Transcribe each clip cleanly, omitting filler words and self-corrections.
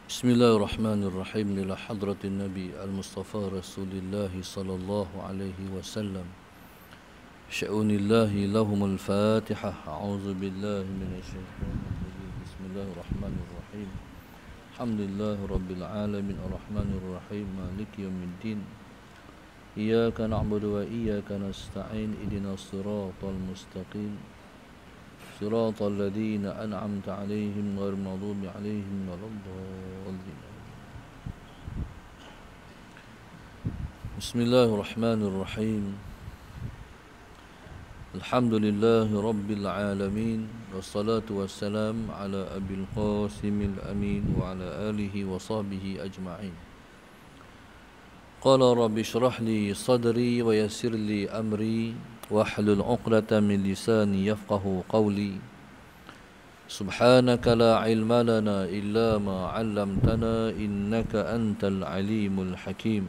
Bismillahirrahmanirrahim. Ila hadratin Nabi al-Mustafa Rasulillah sallallahu alaihi wasallam. Sya'unillahi lahumul Fatihah. A'udzu billahi minasyaitonir rajim. Bismillahirrahmanirrahim. Alhamdulillahi rabbil alamin arrahmanir rahim maliki yaumiddin. Iyyaka na'budu wa iyyaka nasta'in ihdinas siratal mustaqim. صراط الذين أنعمت عليهم غير المغضوب عليهم ولا الضالين. بسم الله الرحمن الرحيم. الحمد لله رب العالمين والصلاة والسلام على أبي القاسم الأمين وعلى آله وصحبه أجمعين. قال رب اشرح لي صدري ويسر لي أمري واحلل عقدة من لساني يفقه قولي. سبحانك لا علم لنا إلا ما علمتنا إنك أنت العليم الحكيم.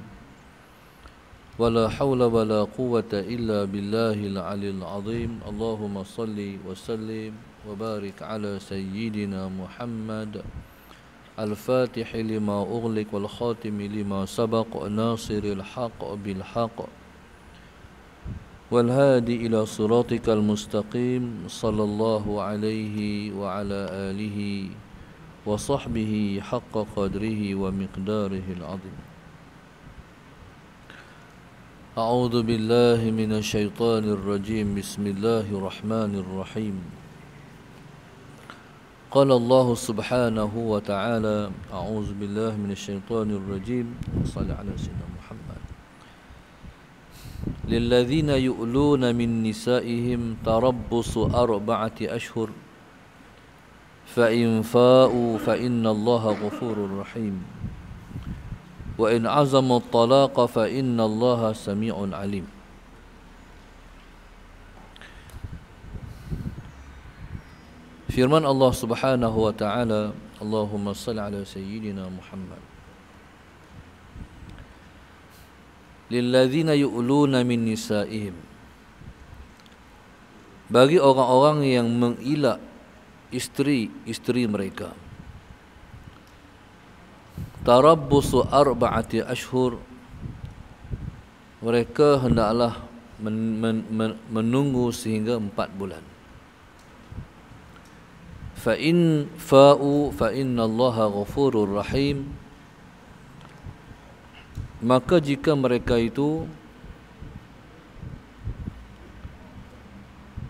ولا حول ولا قوة إلا بالله العلي العظيم. اللهم صل وسلم وبارك على سيدنا محمد الفاتح لما أغلق والخاتم لما سبق ناصر الحق بالحق والهادي إلى صراطك المستقيم صلى الله عليه وعلى آله وصحبه حق قدره ومقداره العظيم. أعوذ بالله من الشيطان الرجيم. بسم الله الرحمن الرحيم. قال الله سبحانه وتعالى أعوذ بالله من الشيطان الرجيم. صلى على سيدنا محمد. للذين يؤلون من نسائهم تربص 4 أشهر فإن فاءوا فإن الله غفور رحيم وإن عزموا الطلاق فإن الله سميع عليم. Firman Allah Subhanahu wa taala, Allahumma shalli ala sayyidina Muhammad. Lilladzina yu'luna min nisa'ihim, bagi orang-orang yang mengilak isteri-isteri mereka. Tarabbusu 4 ashhur, mereka hendaklah menunggu sehingga 4 bulan. Fa in fa'u fa innallaha ghafurur rahim, maka jika mereka itu,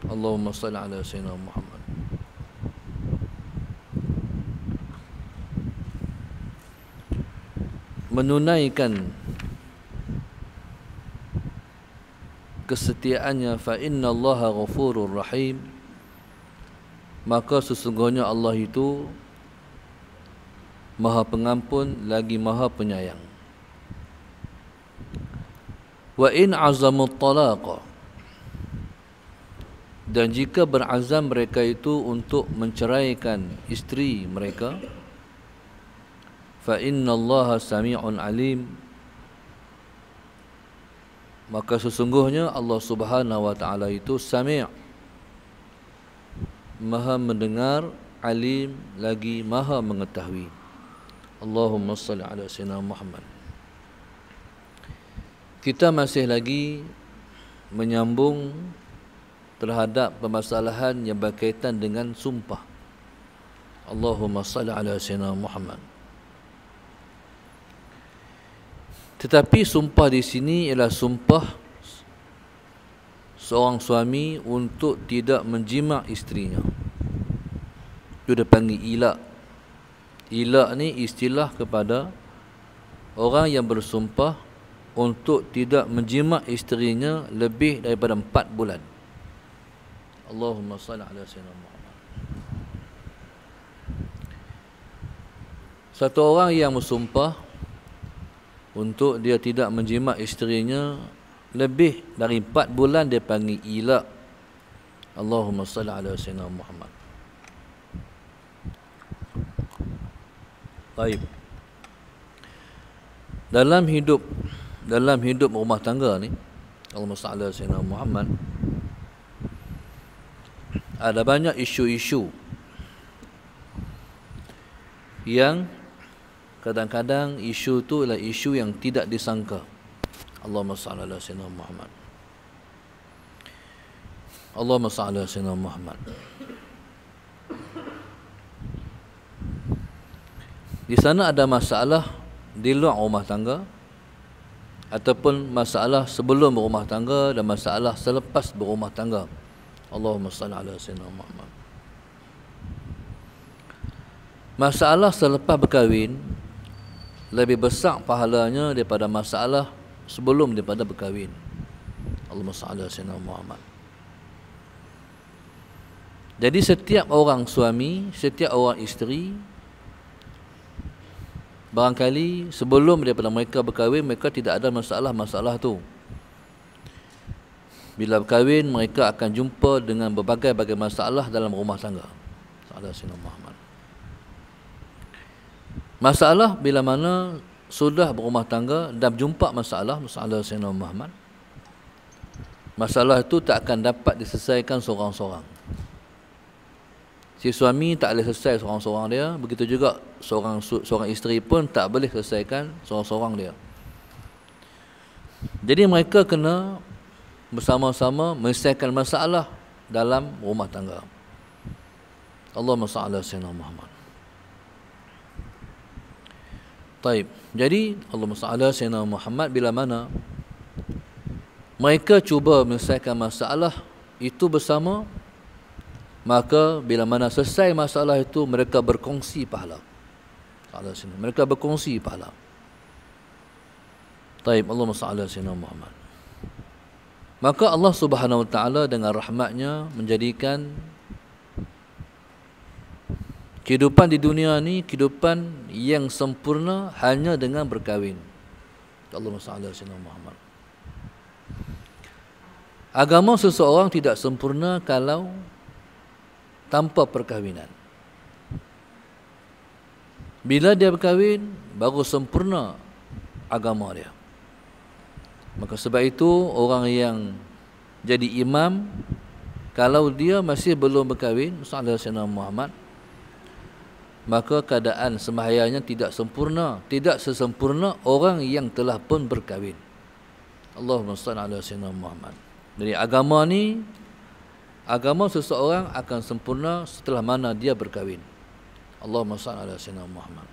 Allahumma salli ala sayyidina Muhammad, menunaikan kesetiaannya, fa innallaha ghafurur rahim, maka sesungguhnya Allah itu Maha Pengampun lagi Maha Penyayang. Wa in azamut talaqa, dan jika berazam mereka itu untuk menceraikan isteri mereka, fa innallaha sami'un alim, maka sesungguhnya Allah Subhanahu wa taala itu sami', Maha mendengar, alim lagi Maha mengetahui. Allahumma salli ala sayyidina Muhammad. Kita masih lagi menyambung terhadap permasalahan yang berkaitan dengan sumpah. Allahumma salli ala sayyidina Muhammad. Tetapi sumpah di sini ialah sumpah seorang suami untuk tidak menjima isterinya. Itu dia panggil ilak. Ilak ni istilah kepada orang yang bersumpah untuk tidak menjima isterinya lebih daripada 4 bulan. Allahumma salli ala sayyidina Muhammad. Satu orang yang bersumpah untuk dia tidak menjima isterinya lebih dari 4 bulan, dia panggil ilak. Allahumma salli ala sayyidina Muhammad. Baik. Dalam hidup rumah tangga ni, Allahumma salli ala sayyidina Muhammad, ada banyak isu-isu yang kadang-kadang isu tu adalah isu yang tidak disangka. Allahumma salli ala sayyidina Muhammad. Allahumma salli ala sayyidina Muhammad. Di sana ada masalah di luar rumah tangga, ataupun masalah sebelum berumah tangga dan masalah selepas berumah tangga. Allahumma salli ala sayyidina Muhammad. Masalah selepas berkahwin lebih besar pahalanya daripada masalah sebelum daripada berkahwin. Allahumma salli ala sayyidina Muhammad. Jadi setiap orang suami, setiap orang isteri, barangkali sebelum daripada mereka berkahwin, mereka tidak ada masalah-masalah tu. Bila berkahwin, mereka akan jumpa dengan berbagai-bagai masalah dalam rumah tangga. Salah Sayyidina Muhammad. Masalah bila mana sudah berumah tangga dan jumpa masalah Sayyidina Muhammad, masalah itu tak akan dapat diselesaikan seorang-seorang. Si suami tak boleh selesai seorang-seorang dia, begitu juga seorang isteri pun tak boleh selesaikan seorang-seorang dia. Jadi mereka kena bersama-sama menyelesaikan masalah dalam rumah tangga. Allahumma salli ala sayyidina Muhammad. Taib. Jadi Allahumma salli ala sayyidina Muhammad, bila mana mereka cuba menyelesaikan masalah itu bersama, maka bila mana selesai masalah itu, mereka berkongsi pahala. Mereka berkongsi pahala. Taib. Allahumma salli ala sayyidina Muhammad. Maka Allah Subhanahu wa taala dengan rahmatnya menjadikan kehidupan di dunia ni kehidupan yang sempurna hanya dengan berkahwin. Allahumma salli ala sayyidina Muhammad. Agama seseorang tidak sempurna kalau tanpa perkahwinan. Bila dia berkahwin, baru sempurna agama dia. Maka sebab itu orang yang jadi imam, kalau dia masih belum berkahwin, sallallahu alaihi wasallam Muhammad, maka keadaan sembahyangnya tidak sempurna, tidak sesempurna orang yang telah pun berkahwin. Allahumma shalli ala sayyidina Muhammad. Jadi agama ni, agama seseorang akan sempurna setelah mana dia berkahwin. Allahumma shalli ala sayyidina Muhammad.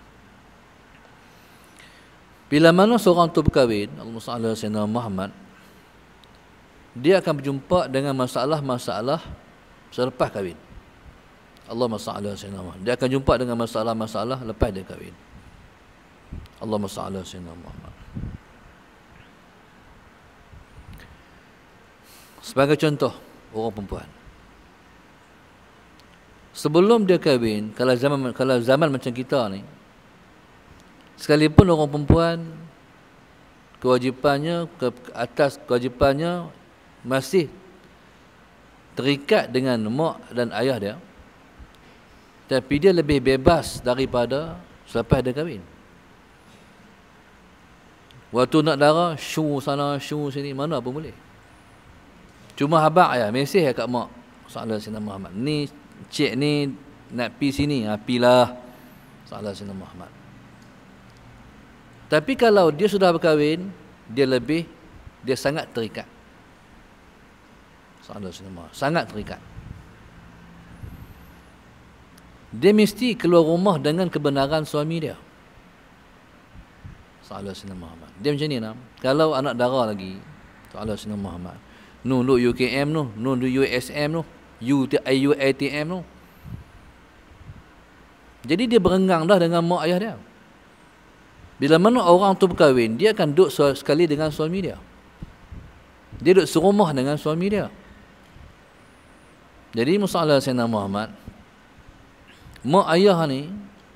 Bila mana seorang tu berkahwin, Allahumma shalli ala sayyidina Muhammad, dia akan berjumpa dengan masalah-masalah selepas kahwin. Allahumma shalli ala sayyidina Muhammad. Dia akan jumpa dengan masalah-masalah lepas dia kahwin. Allahumma shalli ala sayyidina Muhammad. Sebagai contoh, orang perempuan, sebelum dia kahwin, kalau zaman macam kita ni, sekalipun orang perempuan kewajipannya atas kewajipannya masih terikat dengan mak dan ayah dia, tapi dia lebih bebas daripada selepas dia kahwin. Waktu nak darah, syu sana, syu sini, mana pun boleh. Cuma habaq ya, mesej kat mak sallallahu alaihi Muhammad, ni cik ni nak pi sini, pilah sallallahu alaihi Muhammad. Tapi kalau dia sudah berkahwin, dia sangat terikat. Sallallahu alaihi Muhammad, sangat terikat. Dia mesti keluar rumah dengan kebenaran suami dia. Sallallahu alaihi Muhammad. Dia macam ni nak. Kalau anak dara lagi, sallallahu alaihi Muhammad, nu UKM nu USM nu, UATM nu. Jadi dia berenggang dah dengan mak ayah dia. Bila mana orang tu berkahwin, dia akan duduk sekali dengan suami dia. Dia duduk serumah dengan suami dia. Jadi masalah Sayyidina Muhammad, mak ayah ni,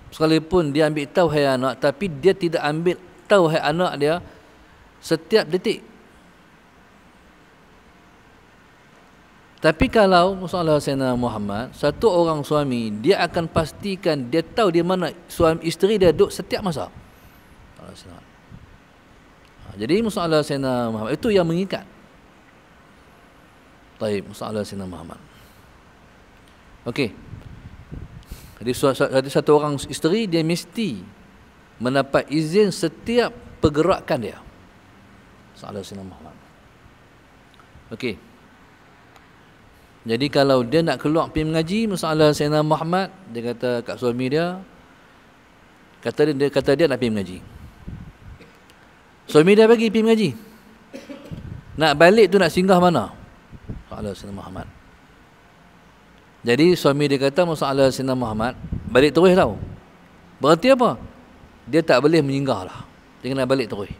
sekalipun dia ambil tahu hai anak, tapi dia tidak ambil tahu hai anak dia setiap detik. Tapi kalau masalah Sayyidina Muhammad, satu orang suami, dia akan pastikan dia tahu di mana suami isteri dia duduk setiap masa. Jadi masalah Sayyidina Muhammad itu yang mengikat. Baik, masalah Sayyidina Muhammad. Okey. Jadi satu orang isteri, dia mesti mendapat izin setiap pergerakan dia. Sallallahu alaihi wasallam. Okey. Jadi kalau dia nak keluar pergi mengaji, masalah Sayyidina Muhammad, dia kata kat suami dia, kata dia nak pergi mengaji. Suami dia bagi pergi mengaji. Nak balik tu nak singgah mana? Masalah Sayyidina Muhammad. Jadi suami dia kata masalah Sayyidina Muhammad, balik terus tau. Berarti apa? Dia tak boleh menyinggah lah. Dia kena balik terus.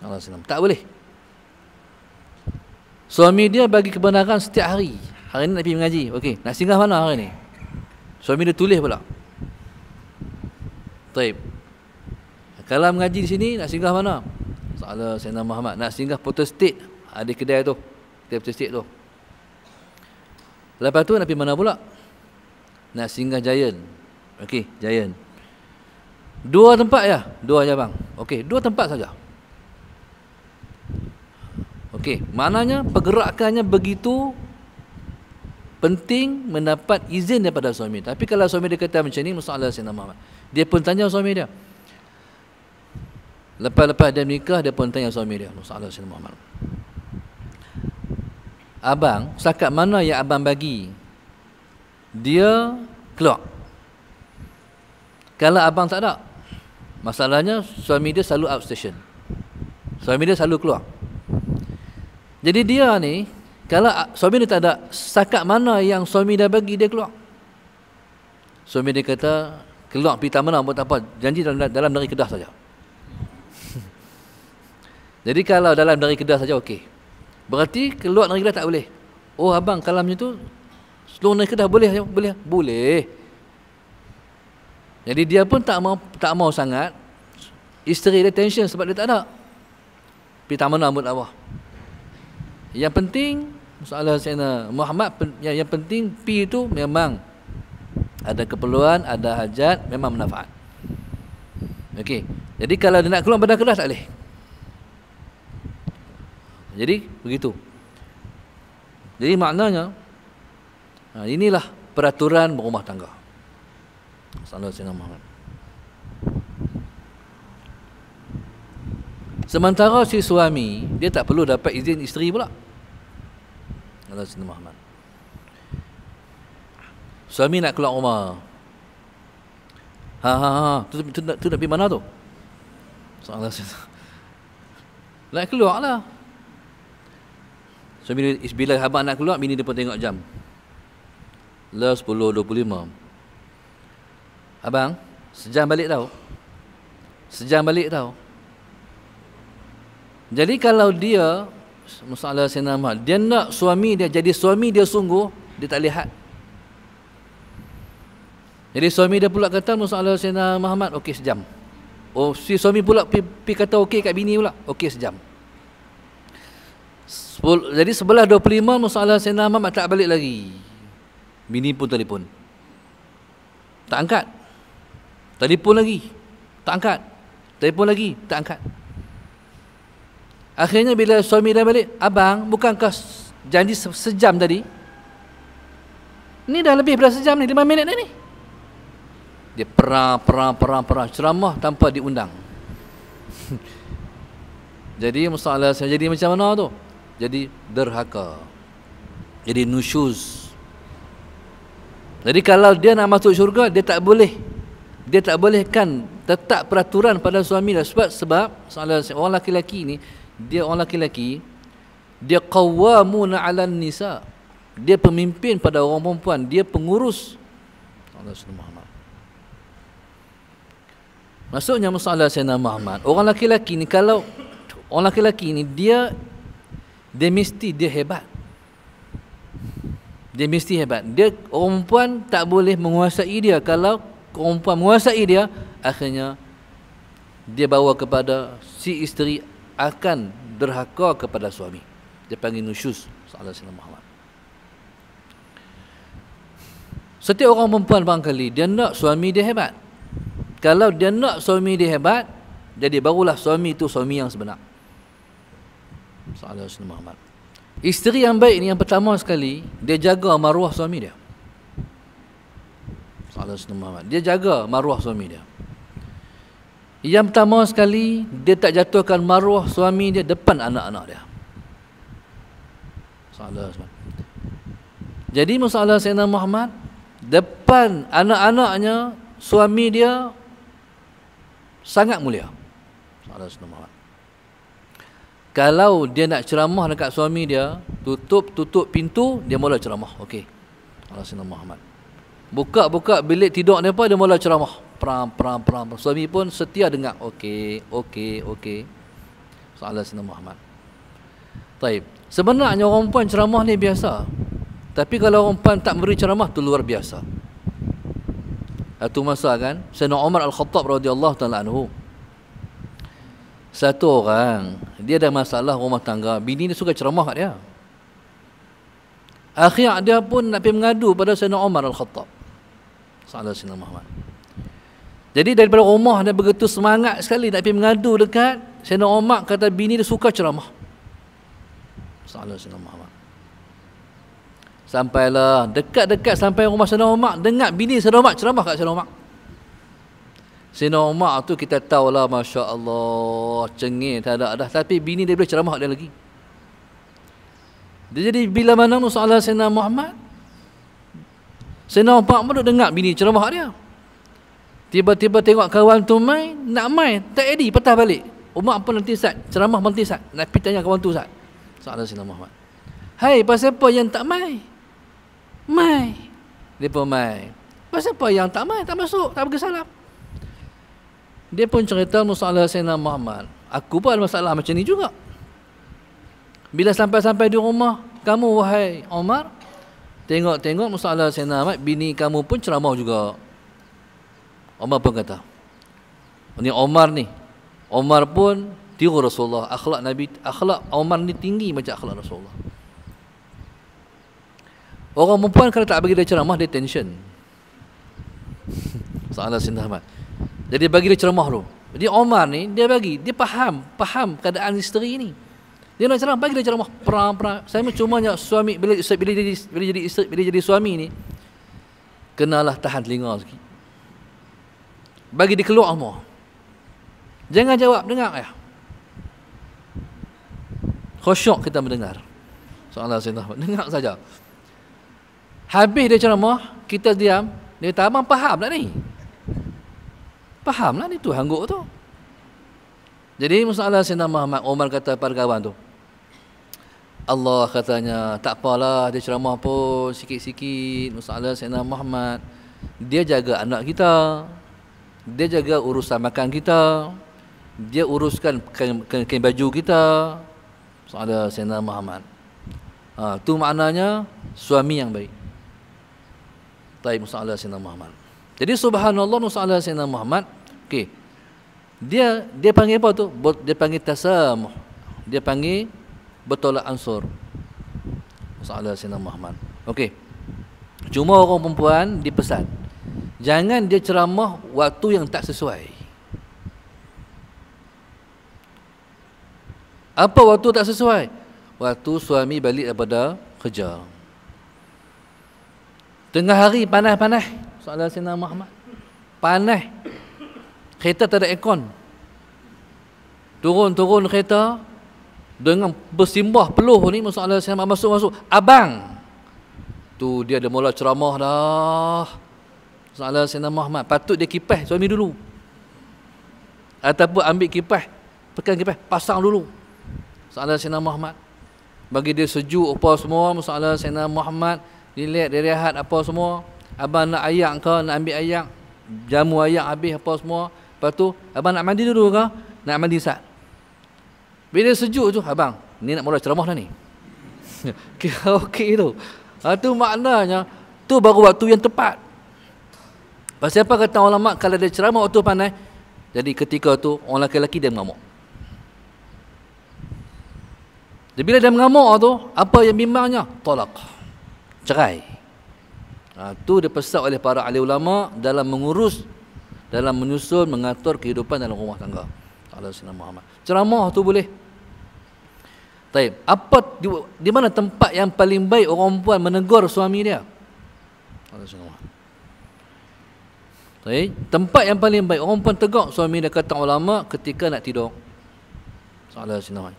Allah Sayyidina tak boleh. Suami dia bagi kebenaran setiap hari. Hari ni nak pergi mengaji. Okey, nak singgah mana hari ni? Suami dia tulis pula. Taib. Kalau mengaji di sini, nak singgah mana? Soalan Sayyidina Muhammad. Nak singgah Porter State. Ada kedai tu. Kedai Porter State tu. Lepas tu nak pergi mana pula? Nak singgah Giant. Okey, Giant. 2 tempat ya? 2 je bang. Okey, 2 tempat saja. Okey, maknanya pergerakannya begitu penting mendapat izin daripada suami. Tapi kalau suami dia kata macam ni, masalah Sayyidina Muhammad. Dia pun tanya suami dia. Lepas dia menikah, dia pun tanya suami dia, masalah Sayyidina Muhammad. Abang, setakat mana yang abang bagi dia keluar? Kalau abang tak ada, masalahnya suami dia selalu outstation. Suami dia selalu keluar. Jadi dia ni, kalau suami dia tak ada, setakat mana yang suami dah bagi dia keluar? Suami dia kata, keluar pergi taman buat apa? Janji dalam dari Kedah saja. Jadi kalau dalam dari Kedah saja okey. Berarti keluar dari Kedah tak boleh. Oh abang, kalau macam tu seluruh dari Kedah boleh? Boleh. Jadi dia pun tak mau sangat. Isteri dia tension sebab dia tak ada. Pergi taman buat apa? Yang penting masalah Sayyidina Muhammad, yang penting pi itu memang ada keperluan, ada hajat, memang manfaat. Okey. Jadi kalau dia nak keluar pada Kedah tak boleh. Jadi begitu. Jadi maknanya inilah peraturan berumah tangga. Masalah Sayyidina Muhammad. Sementara si suami, dia tak perlu dapat izin isteri pula. Allah Sayyidina Muhammad. Suami nak keluar rumah. Tu nak pergi mana tu? Allah Sayyidina. Nak keluar lah. Suami dia, bila abang nak keluar, bini dia pun tengok jam. Lah 10.25. Abang, sejam balik tau. Jadi kalau dia, masalah Sayyidina Muhammad, dia nak suami dia jadi suami dia sungguh, dia tak lihat. Jadi suami dia pula kata masalah Sayyidina Muhammad, okey sejam. Oh, si suami pula pi kata okey kat bini pula, okey sejam. Jadi 11.25 masalah Sayyidina Muhammad tak balik lagi. Bini pun telefon. Tak angkat. Telefon lagi. Tak angkat. Telefon lagi. Tak angkat. Akhirnya bila suami dah balik, abang, bukankah janji sejam tadi? Ni dah lebih daripada sejam ni, 5 minit dah ni. Dia perang, ceramah tanpa diundang. Jadi masalah saya jadi macam mana tu? Jadi derhaka. Jadi nusyuz. Jadi kalau dia nak masuk syurga, dia tak bolehkan tetap peraturan pada suami dia. Sebab orang laki-laki ni, dia qawwamuna 'alan nisa. Dia pemimpin pada orang perempuan, dia pengurus. Allah Subhanahu Muhammad. Maksudnya masalah Sayyidina Muhammad, orang laki-laki ni, kalau orang laki-laki ni dia mesti dia hebat. Dia mesti hebat. Dia, orang perempuan tak boleh menguasai dia. Kalau orang perempuan menguasai dia, akhirnya dia bawa kepada si isteri akan derhaka kepada suami. Dia panggil nusyuz. Sallallahu alaihi Muhammad. Setiap orang perempuan barangkali dia nak suami dia hebat. Kalau dia nak suami dia hebat, jadi barulah suami itu suami yang sebenar. Sallallahu alaihi Muhammad. Isteri yang baik ni yang pertama sekali, dia jaga maruah suami dia. Sallallahu alaihi Muhammad. Dia jaga maruah suami dia. Yang pertama sekali, dia tak jatuhkan maruah suami dia depan anak-anak dia. Salah. Jadi masalah Sayyidina Muhammad depan anak-anaknya, suami dia sangat mulia. Salah Sayyidina Muhammad. Kalau dia nak ceramah dekat suami dia, tutup pintu, dia mula ceramah. Okey. Salah Sayyidina Muhammad. Buka bilik tidur dia pun, dia mula ceramah. Peram. Suami pun setia dengar. Okey. Salah Sayyidina Muhammad. Taib. Sebenarnya orang perempuan ceramah ni biasa. Tapi kalau orang perempuan tak memberi ceramah, tu luar biasa. Satu masa kan, Sayyidina Umar Al-Khattab radhiyallahu ta'ala anhu, satu orang, dia ada masalah rumah tangga, bini dia suka ceramah kat dia. Akhirnya dia pun nak pergi mengadu pada Sayyidina Umar Al-Khattab. Salah Sayyidina Muhammad. Jadi daripada rumah dia begitu semangat sekali nak pergi mengadu dekat Sayyidina Umar, kata bini dia suka ceramah. Salah Sayyidina Muhammad. Sampailah dekat-dekat sampai rumah Sayyidina Umar, dengar bini Sayyidina Umar ceramah kat Sayyidina Umar. Sayyidina Umar tu kita tahulah, Masya Allah, cengih tak ada dah, tapi bini dia boleh ceramah dia lagi. Dia jadi bila mana masalah Sayyidina Muhammad, Sayyidina Umar pun dengar bini ceramah dia. Tiba-tiba tengok kawan tu main, nak main, tak jadi, patah balik. Umar pun nanti sat, ceramah nanti sat, nak pergi tanya kawan tu sat. Salah Sayyidina Muhammad. Hai, pasal apa yang tak mai? Mai. Dia pun mai. Pasal apa yang tak mai? Tak masuk, tak bagi salam. Dia pun cerita masalah Sayyidina Muhammad. Aku pun ada masalah macam ni juga. Bila sampai-sampai di rumah, kamu wahai Umar, tengok masalah Sayyidina Muhammad, bini kamu pun ceramah juga. Umar pun kata, ni Umar pun tiru Rasulullah, akhlak Nabi, akhlak Umar ni tinggi macam akhlak Rasulullah. Orang perempuan kalau tak bagi dia ceramah, dia tension. Salah Sayyidina Muhammad. Jadi bagi dia ceramah tu. Jadi Umar ni dia faham keadaan isteri ni. Dia nak ceramah, bagi dia ceramah perang. Saya cuma suami bila jadi suami ni, kenalah tahan telinga sikit. Bagi dia keluar semua. Jangan jawab, dengar ya. Khusyuk kita mendengar. Soalan Sayyidina Muhammad, dengar saja. Habis dia ceramah, kita diam. Dia kata, abang faham tak ni? Faham lah ni tu, hangguk tu. Jadi masalah Sayyidina Muhammad, Umar kata pada kawan tu, Allah katanya, tak apalah dia ceramah pun sikit-sikit. Masalah Sayyidina Muhammad, dia jaga anak kita, dia jaga urusan makan kita, dia uruskan kain baju kita. Masalah Sayyidina Muhammad. Tu maknanya suami yang baik. Taib masalah Sayyidina Muhammad. Jadi subhanallah masalah Sayyidina Muhammad, okey. Dia panggil apa tu? Dia panggil tasamuh. Dia panggil bertolak ansur. Masalah Sayyidina Muhammad. Okey. Cuma orang perempuan dipesan, jangan dia ceramah waktu yang tak sesuai. Apa waktu tak sesuai? Waktu suami balik daripada kerja. Tengah hari panas-panas. Soalan Sayyidina Muhammad. Panas. Kereta tak ada aircon. Turun kereta dengan bersimbah peluh ni, masalah Sayyidina Muhammad masuk. Abang. Tu dia dah mula ceramah dah. Soalan Sayyidina Muhammad. Patut dia kipas suami dulu. Ataupun ambil kipas, pegang kipas, pasang dulu. Soalan Sayyidina Muhammad. Bagi dia sejuk apa semua. Masalah Sayyidina Muhammad, dia rehat apa semua. Abang nak ayak ke, nak ambil ayak, jamu ayak habis apa semua. Lepas tu abang nak mandi dulu ke, nak mandi sat. Bila sejuk tu, abang ni nak mula ceramah dah ni. Okey tu. Tu maknanya tu baru waktu yang tepat. Pasal apa kata ulama, kalau dia ceramah waktu panas, jadi ketika tu orang lelaki dia mengamuk. Jadi bila dia mengamuk tu, apa yang bimbangnya? Talaq. Cerai. Tu dipesan oleh para ahli ulama dalam mengurus, dalam menyusun, mengatur kehidupan dalam rumah tangga. Allah Sayyidina Muhammad. Ceramah tu boleh. Taib. Apa di mana tempat yang paling baik orang perempuan menegur suami dia? Allah Sayyidina Muhammad. Baik. Tempat yang paling baik orang pun tegak suami dia kata ulama ketika nak tidur. Soalan sinawai.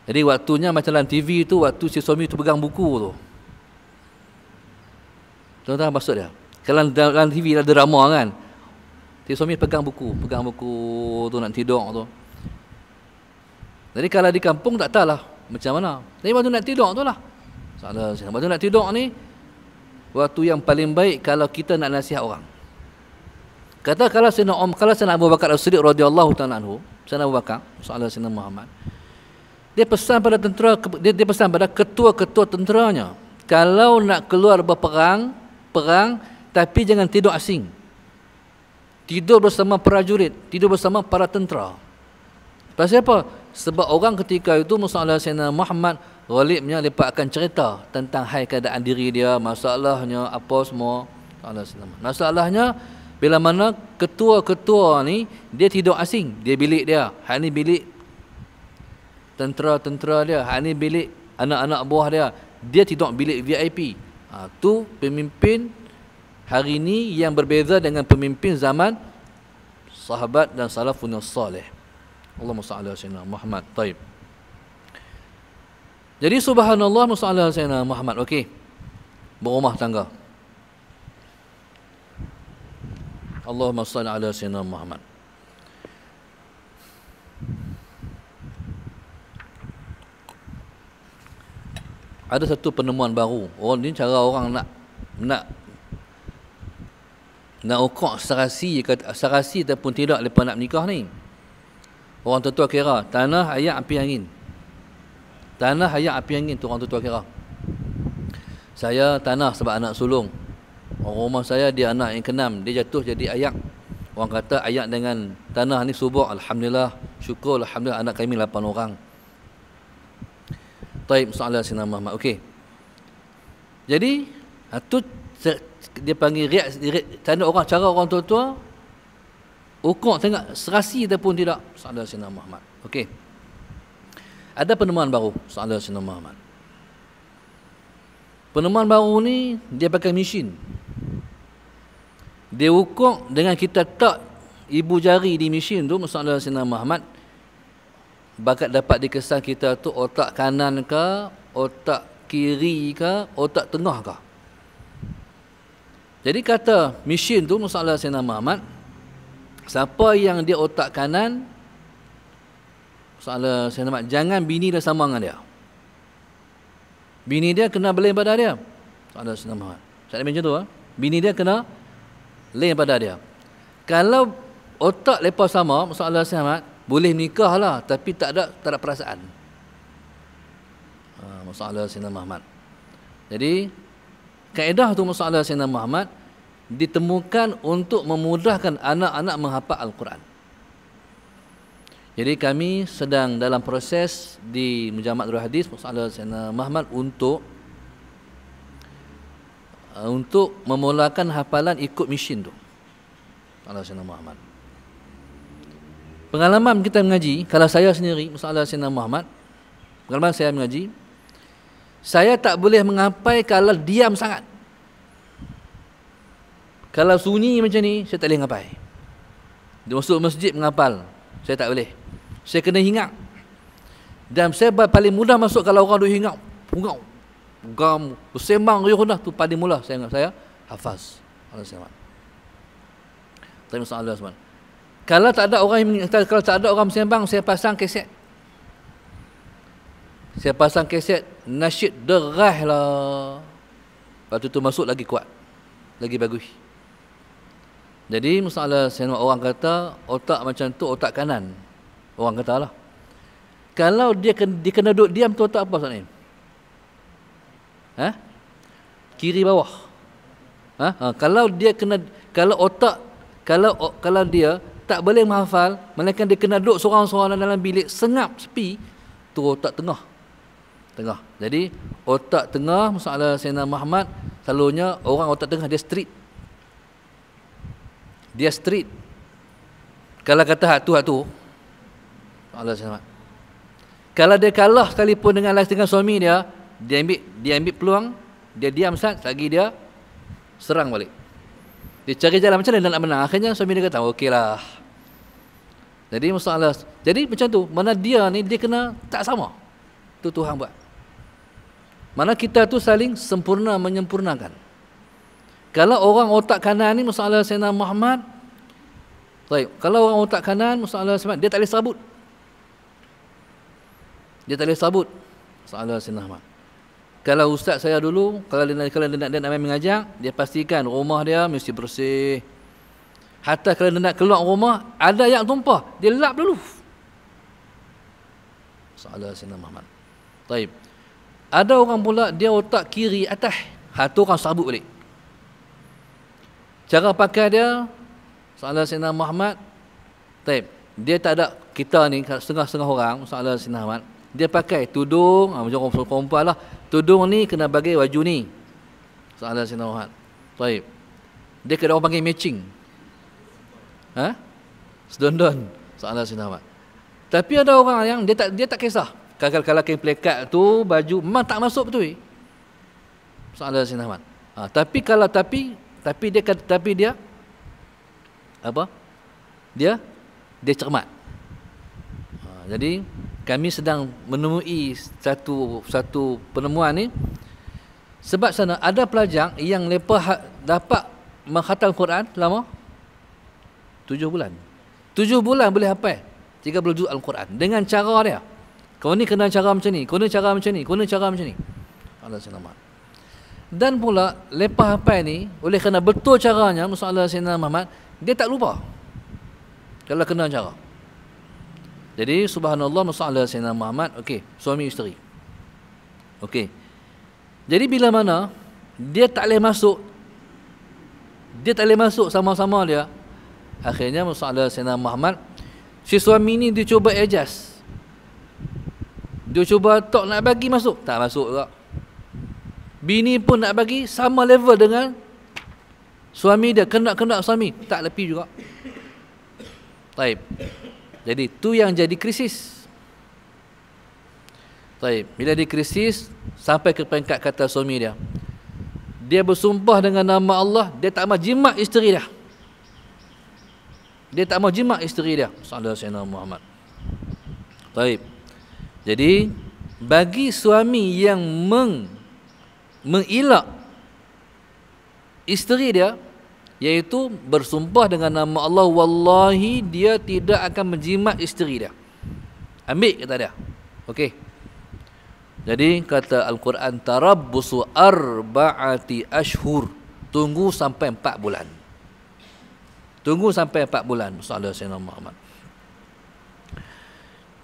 Jadi waktunya macam dalam TV tu, waktu si suami tu pegang buku tu. Tuan-tuan maksud dia. Kalau dalam TV ada drama kan, si suami pegang buku tu nak tidur tu. Jadi kalau di kampung tak tahulah macam mana. Tapi waktu nak tidur tu lah. Soalan sinawai. Waktu nak tidur ni, waktu yang paling baik kalau kita nak nasihat orang. Kata kalau Sayyidina Abu Bakar As-Siddiq radhiyallahu ta'ala anhu, Sayyidina Abu Bakar, soalan Sayyidina Muhammad, dia pesan pada tentera, dia pesan pada ketua-ketua tenteranya, kalau nak keluar berperang, tapi jangan tidur asing. Tidur bersama prajurit, tidur bersama para tentera. Pasal apa? Sebab orang ketika itu masalah Sayyidina Muhammad ghalibnya mereka akan cerita tentang hai keadaan diri dia, masalahnya apa semua. Masalahnya bila mana ketua-ketua ni dia tidur asing, dia bilik dia, hak ni bilik tentera-tentera dia, hak ni bilik anak-anak buah dia, dia tidur bilik VIP. Tu pemimpin hari ni yang berbeza dengan pemimpin zaman sahabat dan salafun salih. Allahumma salli ala sayyidina Muhammad. Taib. Jadi subhanallah musalla sayyidina Muhammad. Okey. Berumah tangga. Allahumma salli ala sayyidina Muhammad. Ada satu penemuan baru. Orang ni cara orang nak ukur serasi ataupun tidak lepas nak menikah ni. Orang tua kira tanah air api angin. Tanah air api angin tu orang tua kira. Saya tanah sebab anak sulung. Orang rumah saya dia anak yang keenam, dia jatuh jadi ayak. Orang kata ayak dengan tanah ni subur, alhamdulillah, syukur alhamdulillah anak kami 8 orang. Taib soalan Sayyidina Muhammad. Okey. Jadi tu dia panggil tanda orang, cara orang tua-tua ukur tengok serasi ataupun tidak soalan Sayyidina Muhammad. Okey. Ada penemuan baru soalan Sayyidina Muhammad. Penemuan baru ni dia pakai mesin. Dia ukur dengan kita tak ibu jari di mesin tu masalah Sayyidina Muhammad, bakat dapat dikesan kita tu otak kanan ke, otak kiri ke, otak tengah ke. Jadi kata mesin tu masalah Sayyidina Muhammad, siapa yang dia otak kanan, masalah Sayyidina Muhammad, jangan bini dia sama dengan dia. Bini dia kena belain pada dia. Masalah Sayyidina Muhammad. Saya macam tu bini dia kena lain pada dia. Kalau otak lepas sama, masalah Sayyidina boleh nikah lah, tapi tak ada perasaan. Masalah Sayyidina Muhammad. Jadi kaedah tu masalah Sayyidina Muhammad ditemukan untuk memudahkan anak-anak menghafal Al-Quran. Jadi kami sedang dalam proses di Mujammad Darul Hadis masalah Sayyidina Muhammad untuk memulakan hafalan ikut mesin tu. Masalah Sayyidina Muhammad. Pengalaman kita mengaji, kalau saya sendiri masalah Sayyidina Muhammad, pengalaman saya mengaji, saya tak boleh menghafal kalau diam sangat. Kalau sunyi macam ni, saya tak boleh menghafal. Dia masuk masjid menghafal, saya tak boleh. Saya kena hingat. Dan saya paling mudah masuk kalau orang duk hingat, gam, bersembang dah tu paling mula saya hafaz. Tapi masalah Subhanahu. Kalau tak ada orang bersembang, saya pasang kaset. Saya pasang kaset nasyid derah lah. Lepas tu masuk lagi kuat, lagi bagus. Jadi masalah orang kata otak macam tu otak kanan. Orang kata lah. Kalau dia kena duduk diam tu otak apa sebenarnya? Kiri bawah. Kalau dia kena, kalau dia tak boleh menghafal, melainkan dia kena duduk seorang-seorang dalam bilik sengap sepi, tu otak tengah. Jadi otak tengah masalah Sayyidina Muhammad, selalunya orang otak tengah dia street. Kalau kata hak tu Allah Sayyidina Muhammad. Kalau dia kalah sekalipun dengan suami dia ambil peluang, dia diam sat lagi dia serang balik. Dia cari jalan macam mana nak menang. Akhirnya suami dia kata, okeylah. Jadi masalah. Jadi macam tu. Mana dia ni, dia kena tak sama. Tu Tuhan buat. Mana kita tu saling sempurna menyempurnakan. Kalau orang otak kanan ni, masalah Sayyidina Muhammad. Baik. Kalau orang otak kanan, masalah Sayyidina Muhammad, dia tak boleh serabut. Dia tak boleh serabut. Masalah Sayyidina Muhammad. Kalau ustaz saya dulu, kalau dia nak mengajar, dia pastikan rumah dia mesti bersih. Hatta kalau dia nak keluar rumah, ada yang tumpah, dia lap dulu. Salah Sayyidina Muhammad. Baik. Ada orang pula dia otak kiri atas. Tu orang sabut balik. Cara pakai dia, salah Sayyidina Muhammad. Baik. Dia tak ada kita ni setengah-setengah orang, salah Sayyidina Muhammad. Dia pakai tudung, macam orang perempuan lah. Tudung ni kena bagi baju ni. Salah Sayyidina Muhammad. Baik. Dia kena orang panggil matching. Sedondon. Salah Sayyidina Muhammad. Tapi ada orang yang dia tak kisah. Kalau kain plekat tu baju memang tak masuk betul. Salah Sayyidina Muhammad. Tapi dia apa? Dia cermat. Jadi kami sedang menemui satu penemuan ni. Sebab sana ada pelajar yang mereka dapat menghafal Quran lama 7 bulan. 7 bulan boleh hafal 30 juz Al-Quran dengan cara dia. Kau ni kena cara macam ni, kau ni cara macam ni, kau ni cara macam ni. Allah Sayyidina Muhammad. Dan pula lepas hafal ni, oleh kerana betul caranya, masalah Sayyidina Muhammad, dia tak lupa. Kalau kena cara. Jadi subhanallah, masalah Sayyidina Muhammad, okey, suami isteri. Okey. Jadi bila mana dia tak boleh masuk sama-sama dia. Akhirnya masalah Sayyidina Muhammad, si suami ni dia cuba adjust. Dia cuba tak nak bagi masuk, tak masuk juga. Bini pun nak bagi sama level dengan suami dia, kena suami, tak lebih juga. Baik. Jadi tu yang jadi krisis. Baik, bila dia krisis sampai ke peringkat kata suami dia. Dia bersumpah dengan nama Allah, dia tak mau jimat isteri dia. Dia tak mau jimat isteri dia. Sallallahu alaihi wasallam Muhammad. Baik. Jadi bagi suami yang mengelak isteri dia, iaitu bersumpah dengan nama Allah, wallahi dia tidak akan menjimat isteri dia. Ambil kata dia. Okey. Jadi kata Al-Quran, tarabbusu arba'ati ashhur. Tunggu sampai 4 bulan. Tunggu sampai 4 bulan. Sallallahu alaihi wasallam Muhammad.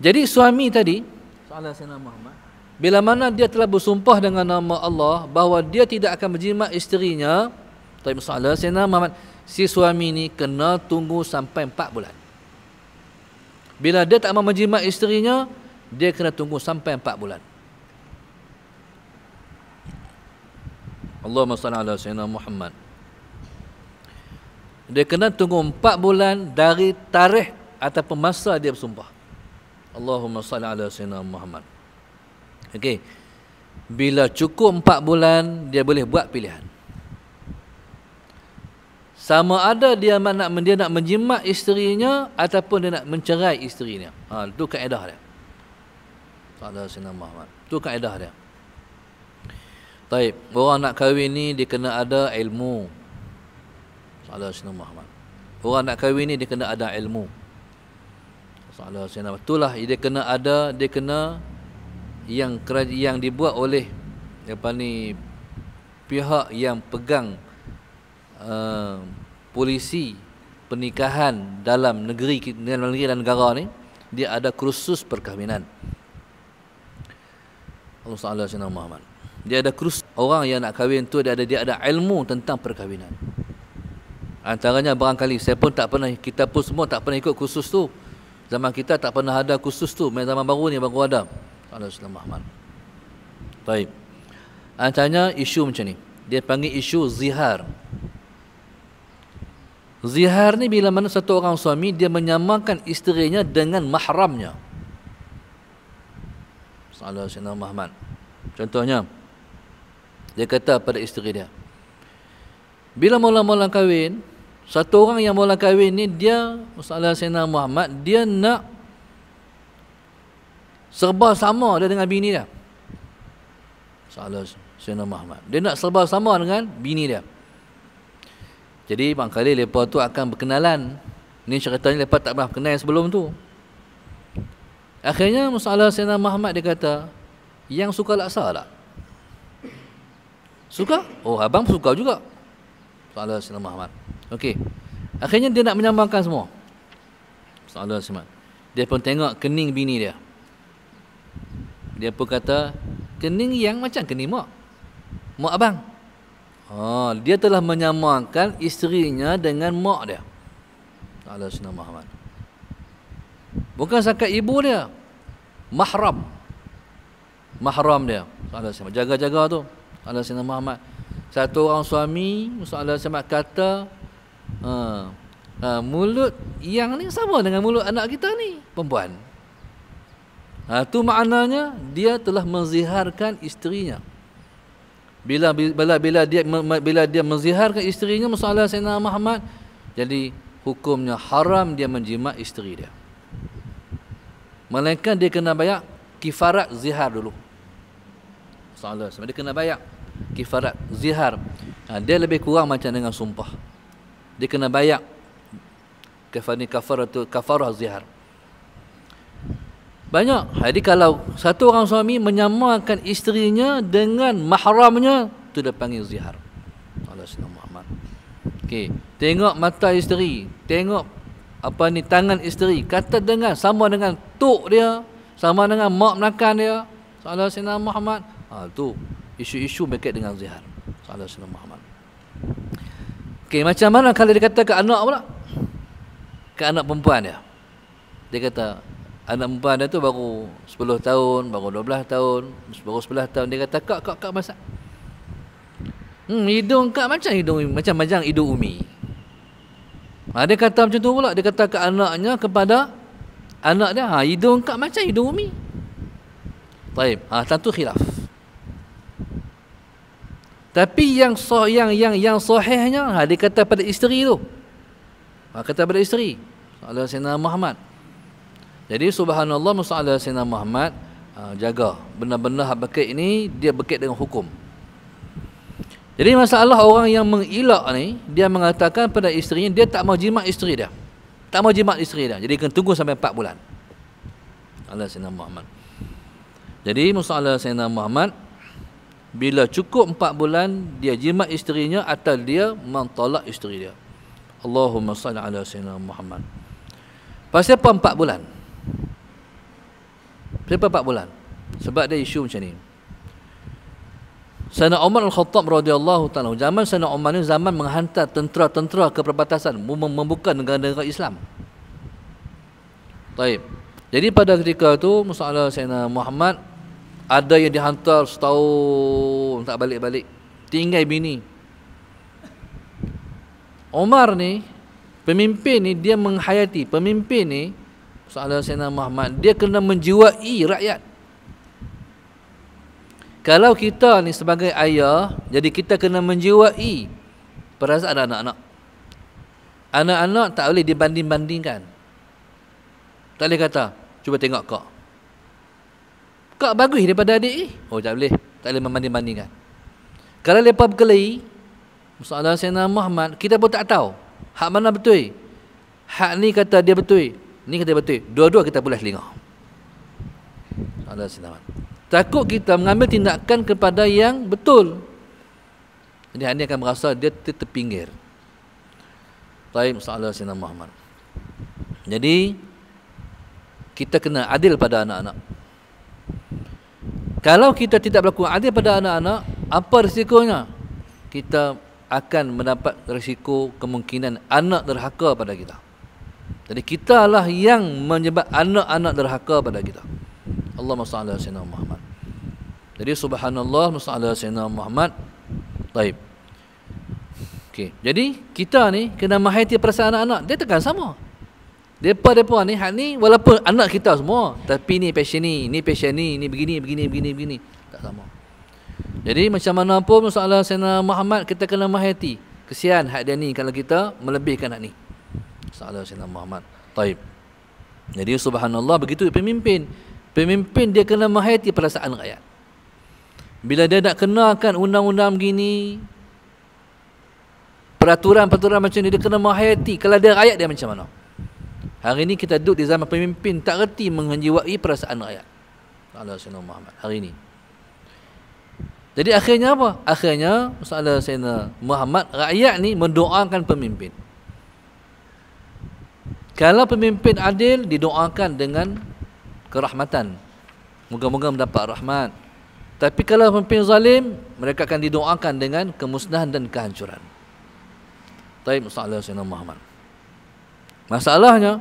Jadi suami tadi, sallallahu alaihi wasallam Muhammad, bila mana dia telah bersumpah dengan nama Allah bahawa dia tidak akan menjimat isterinya, sallallahu alaihi wasallam Muhammad, si suami ni kena tunggu sampai 4 bulan. Bila dia tak mau menjimat isterinya, dia kena tunggu sampai 4 bulan. Allahumma salli ala sayyidina Muhammad. Dia kena tunggu 4 bulan dari tarikh ataupun masa dia bersumpah. Allahumma salli ala sayyidina Muhammad. Okey. Bila cukup 4 bulan, dia boleh buat pilihan. Sama ada dia nak menjimat isterinya ataupun dia nak mencerai isterinya. Itu kaedah dia. Sallallahu alaihi wasallam Muhammad. Itu kaedah dia. Baik, orang nak kahwin ni dia kena ada ilmu. Sallallahu alaihi wasallam Muhammad. Orang nak kahwin ni dia kena ada ilmu. Sallallahu alaihi wasallam. Itulah dia kena yang dibuat oleh pihak yang pegang polisi pernikahan dalam negeri dan negara ni, dia ada kursus perkahwinan. Allah Subhanahu wa taala Muhammad. Dia ada kursus orang yang nak kahwin tu, dia ada ilmu tentang perkahwinan. Antaranya barangkali kita pun semua tak pernah ikut kursus tu. Zaman kita tak pernah ada kursus tu, zaman baru ni baru ada. Allah Subhanahu Muhammad. Baik. Antaranya isu macam ni. Dia panggil isu zihar. Zihar ni bila mana satu orang suami dia menyamakan isterinya dengan mahramnya. Sallallahu alaihi wasallam Muhammad. Contohnya, dia kata pada isteri dia, bila mula-mula kahwin, Satu orang yang mula kahwin ni, dia masalah Sayyidina Muhammad, dia nak serba sama dia dengan bini dia. Masalah Sayyidina Muhammad, dia nak serba sama dengan bini dia. Jadi barangkali mereka tu akan berkenalan. Ni ceritanya mereka tak pernah kenal sebelum tu. Akhirnya masalah Sayyidina Muhammad dia kata, yang suka laksa tak? Suka? Oh, abang suka juga. Masalah Sayyidina Muhammad. Okey. Akhirnya dia nak menyambangkan semua. Masalah Sayyidina Muhammad. Dia pun tengok kening bini dia. Dia pun kata, kening yang macam kening mak. Mak abang. Dia telah menyamakan isterinya dengan mak dia. Masalah Sayyidina Muhammad. Bukan sakat ibu dia, mahram. Mahram dia. Masalah Sayyidina Muhammad. Jaga-jaga tu. Masalah Sayyidina Muhammad. Satu orang suami, Masalah Sayyidina Muhammad kata, mulut yang ni sama dengan mulut anak kita ni, perempuan. Tu maknanya dia telah menziharkan isterinya. Bila dia menziharkan isterinya, Masalah Sayyidina Muhammad, jadi hukumnya haram dia menjima isteri dia. Melainkan dia kena bayar kifarat zihar dulu. Masalah dia kena bayar kifarat zihar. Dia lebih kurang macam dengan sumpah. Dia kena bayar kafarah zihar. Banyak. Jadi kalau satu orang suami menyamakan isterinya dengan mahramnya, tu dia panggil zihar. Allah Sayyidina Muhammad. Okey, tengok mata isteri, tengok tangan isteri, kata dengan sama dengan tok dia, sama dengan mak menakan dia. Allah Sayyidina Muhammad. Tu isu-isu berkait dengan zihar. Allah Sayyidina Muhammad. Okey, macam mana kalau dia kata ke anak pula? Ke anak perempuan dia. Dia kata, anak perempuan dia tu baru 10 tahun, baru 12 tahun, baru 11 tahun. Dia kata, kak masak. Hidung kak macam hidung Umi. Dia kata macam tu pula. Dia kata ke anaknya, kepada anak dia, hidung kak macam hidung Umi. Baik, tentu khilaf. Tapi yang sahihnya, dia kata pada isteri tu. Kata pada isteri. Allah Sayyidina Muhammad. Jadi subhanallah, masalah Sayyidina Muhammad, jaga benar-benar berkait ini, dia berkait dengan hukum. Jadi masalah orang yang mengilak ni, dia mengatakan pada isterinya, dia tak mau jimat isteri dia. Tak mau jimat isteri dia. Jadi kena tunggu sampai 4 bulan. Allah Sayyidina Muhammad. Jadi masalah Sayyidina Muhammad, bila cukup 4 bulan, dia jimat isterinya atau dia mentolak isteri dia. Allahumma salli ala Sayyidina Muhammad. Pasal apa 4 bulan? Kenapa 4 bulan? Sebab dia isu macam ni. Sayyidina Umar Al-Khattab radhiyallahu ta'ala, zaman Sayyidina Umar ni zaman menghantar tentera-tentera ke perbatasan, membuka negara-negara Islam. Baik. Jadi pada ketika tu, masalah Sayyidina Muhammad, ada yang dihantar setahun tak balik-balik, tinggal bini. Umar ni, pemimpin ni, dia menghayati, pemimpin ni, masalah Sayyidina Muhammad, dia kena menjiwai rakyat. Kalau kita ni sebagai ayah, jadi kita kena menjiwai perasaan anak-anak. Anak-anak tak boleh dibanding-bandingkan. Tak boleh kata, cuba tengok kak, kak bagus daripada adik ni. Tak boleh. Tak boleh membanding-bandingkan. Kalau mereka berkelahi, masalah Sayyidina Muhammad, kita pun tak tahu hak mana betul. Hak ni kata dia betul, ni kata dia betul. Dua-dua kita boleh telinga. Allah Sayyidina Muhammad. Takut kita mengambil tindakan kepada yang betul. Jadi hak ni akan merasa dia terpinggir. Baik, masalah Sayyidina Muhammad. Jadi kita kena adil pada anak-anak. Kalau kita tidak berlaku adil pada anak-anak, apa risikonya? Kita akan mendapat risiko kemungkinan anak derhaka pada kita. Jadi kitalah yang menyebab anak-anak derhaka pada kita. Allahumma salli ala Sayyidina Muhammad. Jadi subhanallah, masalah Sayyidina Muhammad. Baik. Okey. Jadi kita ni kena menghayati perasaan anak-anak. Dia takkan sama. Depa ni hak ni walaupun anak kita semua, tapi ni passion ni passion ni begini. Tak sama. Jadi macam mana pun masalah Sayyidina Muhammad, kita kena menghayati. Kesian hak dia ni kalau kita melebihkan hak ni. Sallallahu alaihi wasallam Muhammad. Taib. Jadi subhanallah, begitu pemimpin. Pemimpin dia kena menghayati perasaan rakyat. Bila dia nak kenakan undang-undang begini, peraturan-peraturan macam ni, dia kena menghayati kalau dia rakyat dia macam mana. Hari ni kita duduk di zaman pemimpin tak reti menjiwai perasaan rakyat. Sallallahu alaihi wasallam Muhammad hari ni. Jadi akhirnya apa? Akhirnya sallallahu alaihi wasallam Muhammad, rakyat ni mendoakan pemimpin. Kalau pemimpin adil, didoakan dengan kerahmatan. Moga-moga mendapat rahmat. Tapi kalau pemimpin zalim, mereka akan didoakan dengan kemusnahan dan kehancuran. Taib sallallahu alaihi wasallam Muhammad. Masalahnya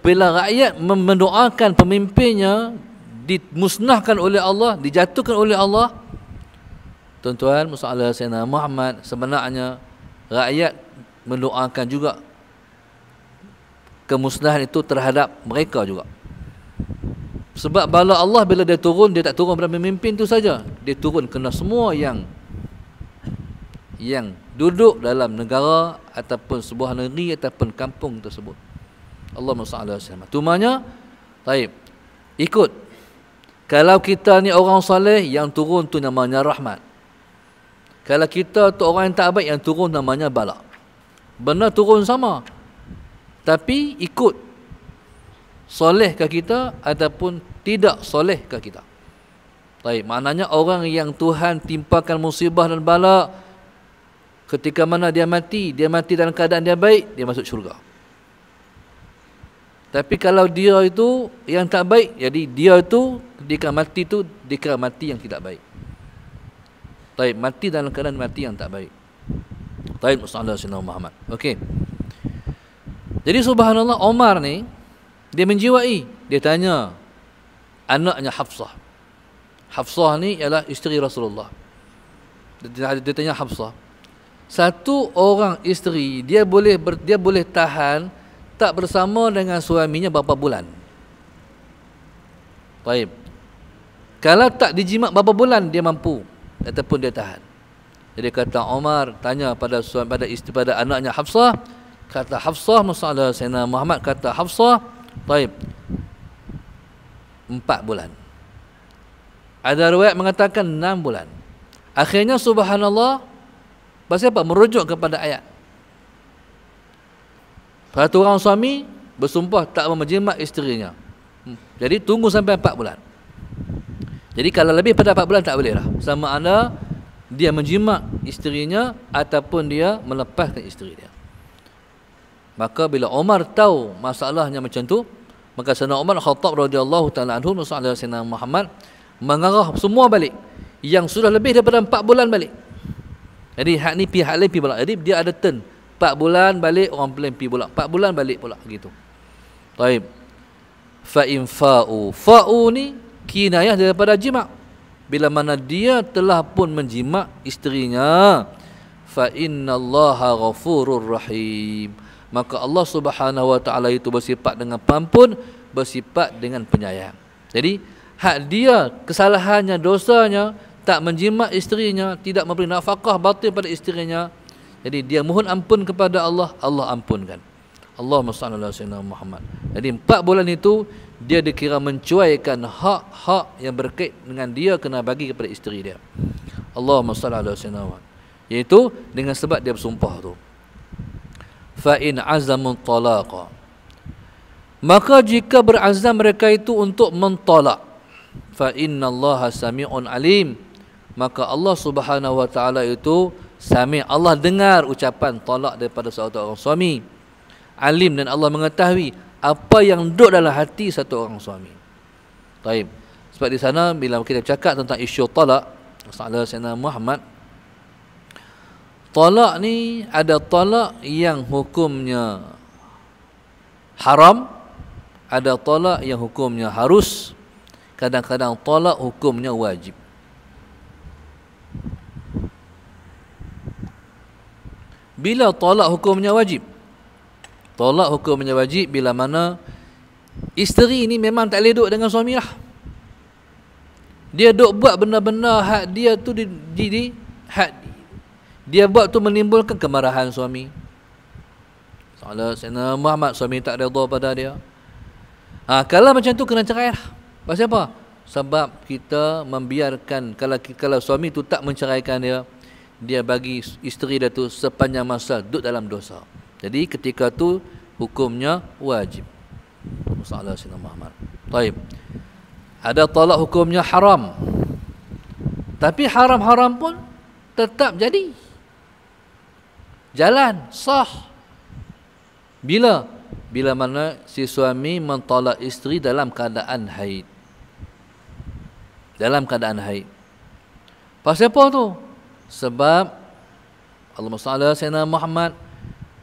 bila rakyat mendoakan pemimpinnya dimusnahkan oleh Allah, dijatuhkan oleh Allah, tuan-tuan, sallallahu alaihi wasallam Muhammad, sebenarnya rakyat mendoakan juga kemusnahan itu terhadap mereka juga. Sebab bala Allah bila dia turun, dia tak turun pada pemimpin tu saja. Dia turun kena semua yang duduk dalam negara ataupun sebuah negeri ataupun kampung tersebut. Allahumma salli alaihi wasallam. Tumanya, taib. Ikut. Kalau kita ni orang soleh, yang turun tu namanya rahmat. Kalau kita tu orang yang tak baik, yang turun namanya bala. Benar turun sama. Tapi ikut solehkah kita ataupun tidak solehkah kita. Baik, maknanya orang yang Tuhan timpakan musibah dan bala, ketika mana dia mati dalam keadaan dia baik, dia masuk syurga. Tapi kalau dia itu yang tak baik, jadi dia itu ketika mati itu dikira mati yang tidak baik. Baik, mati dalam keadaan mati yang tak baik. Baik, sallallahu alaihi wasallam Muhammad. Okey. Jadi subhanallah, Omar ni dia menjiwai, dia tanya anaknya Hafsah. Hafsah ni ialah isteri Rasulullah. Dia tanya Hafsah, satu orang isteri dia boleh tahan tak bersama dengan suaminya berapa bulan? Baik. Kalau tak dijimat berapa bulan dia mampu ataupun dia tahan. Jadi kata Omar tanya pada anaknya Hafsah, kata Hafsah, masalah Sayyidina Muhammad kata Hafsah, baik, 4 bulan. Ada riwayat mengatakan 6 bulan. Akhirnya subhanallah, pasal apa? Merujuk kepada ayat. Satu orang suami bersumpah tak menjimat isterinya. Jadi tunggu sampai 4 bulan. Jadi kalau lebih pada 4 bulan tak boleh lah. Sama ada dia menjimat isterinya ataupun dia melepaskan isteri dia. Maka bila Umar tahu masalahnya macam tu, maka Sayyidina Umar Khattab radhiyallahu taala anhu, masalah Sayyidina Muhammad, mengarah semua balik. Yang sudah lebih daripada 4 bulan balik. Jadi hak ni pi, hak lain pi pula. Jadi dia ada turn. 4 bulan balik, orang lain pi pula. 4 bulan balik pula gitu. Baik. Fa in fa'u. Fa'u ni kinayah daripada jima'. Bila mana dia telah pun menjima' isterinya, fa innallaha ghafurur rahim. Maka Allah Subhanahu wa taala itu bersifat dengan pengampun, bersifat dengan penyayang. Jadi hak dia, kesalahannya, dosanya, tak menjimat isterinya, tidak memberi nafkah batin pada isterinya, jadi dia mohon ampun kepada Allah, Allah ampunkan. Allahumma salli ala sayyidina Muhammad. Jadi 4 bulan itu dia dikira mencuaikan hak-hak yang berkait dengan dia kena bagi kepada isteri dia. Allahumma salli ala sayyidina Muhammad. Iaitu dengan sebab dia bersumpah tu. Fa in azamu talaqa, maka jika berazam mereka itu untuk mentolak, fa innallaha sami'un alim, maka Allah Subhanahu wa taala itu sami', Allah dengar ucapan tolak daripada seorang suami, alim, dan Allah mengetahui apa yang duduk dalam hati satu orang suami. Baik. Sebab di sana bila kita cakap tentang isu talak, masalah Sayyidina Muhammad, talak ni ada talak yang hukumnya haram, ada talak yang hukumnya harus, kadang-kadang talak hukumnya wajib. Bila talak hukumnya wajib? Talak hukumnya wajib bila mana isteri ni memang tak boleh duduk dengan suami lah. Dia duk buat benda-benda hak dia tu dia buat tu menimbulkan kemarahan suami. Soalnya Sayyidina Muhammad, suami tak redha pada dia. Kalau macam tu kena cerai lah. Pasal apa? Sebab kita membiarkan, kalau suami tu tak menceraikan dia, dia bagi isteri dia tu sepanjang masa duduk dalam dosa. Jadi ketika tu hukumnya wajib. Masalah Sayyidina Muhammad. Baik. Ada talak hukumnya haram. Tapi haram-haram pun tetap jadi. Jalan, sah. Bila mana si suami mentolak isteri dalam keadaan haid. Dalam keadaan haid. Pasal apa tu? Sebab Allahumma salli ala Sayyidina Muhammad,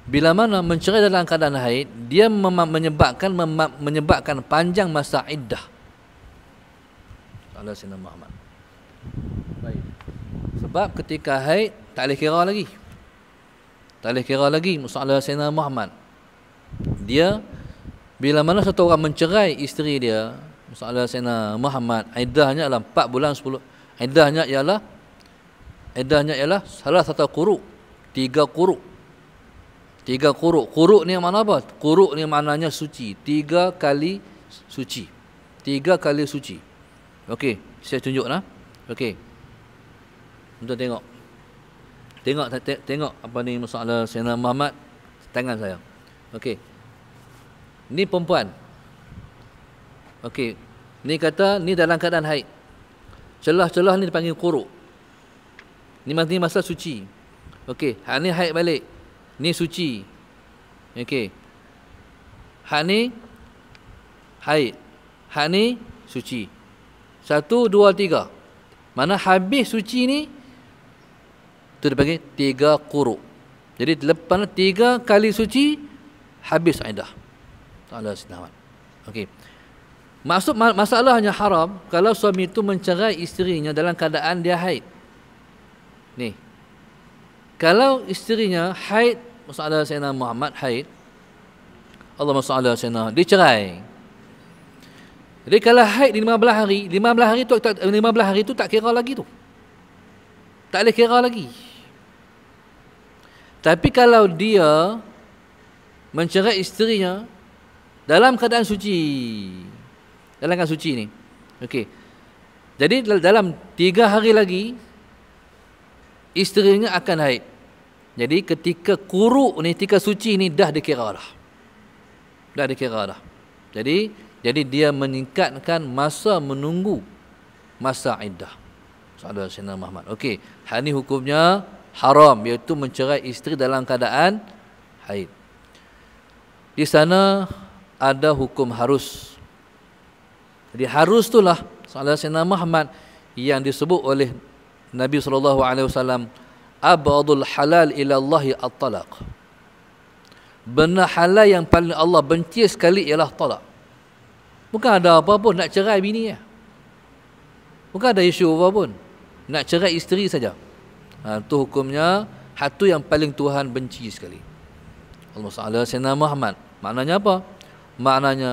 bila mana mencerai dalam keadaan haid, dia menyebabkan panjang masa iddah. Ala Sayyidina Muhammad. Baik. Sebab ketika haid tak boleh kira lagi. Tak boleh kira lagi masalah Sayyidina Muhammad. Dia bila mana satu orang mencerai isteri dia, masalah Sayyidina Muhammad, iddahnya adalah 4 bulan 10. Iddahnya ialah salah satu quru', 3 quru'. 3 quru'. Quru' ni mana apa? Quru' ni maknanya suci. 3 kali suci. 3 kali suci. Okey, saya tunjuk lah. Okey. Untuk tengok. Tengok apa ni masalah Sayyidina Muhammad tangan saya. Okey. Ni perempuan. Okey. Ni kata ni dalam keadaan haid. Celah-celah ni dipanggil quru'. Ni masa suci. Okey, hak ni haid balik. Ni suci. Okey. Hak ni haid. Hak ni suci. 1, 2, 3. Mana habis suci ni tu dipanggil 3 quru'. Jadi lepas 3 kali suci habis iddah. Allah Subhanahu. Okey. Masalahnya haram kalau suami itu mencerai isterinya dalam keadaan dia haid. Ni. Kalau isterinya haid, masalah Sayyidina Muhammad haid, Allahumma salli ala Sayyidina, dicerai. Jadi kalau haid di 15 hari, 15 hari tu tak kira lagi tu. Tak boleh kira lagi. Tapi kalau dia mencerai isterinya dalam keadaan suci, dalam keadaan suci ni, okey. Jadi dalam 3 hari lagi isterinya akan haid. Jadi ketika quru' ni, ketika suci ni dah dikira dah. Dah dikira dah. Jadi dia meningkatkan masa menunggu masa iddah. Saudara Sayyidina Muhammad. Okey, hal ni hukumnya haram, iaitu mencerai isteri dalam keadaan haid. Di sana ada hukum harus. Jadi harus itulah saudara Sayyidina Muhammad yang disebut oleh Nabi SAW, abghadul halal ila Allahi at-talaq. Benda halal yang paling Allah benci sekali ialah talak. Bukan ada apa pun nak cerai bini ya. Bukan ada isu apa pun. Nak cerai isteri saja. Itu hukumnya, hatu yang paling Tuhan benci sekali. Allahumma salli ala Sayyidina Muhammad. Maknanya apa? Maknanya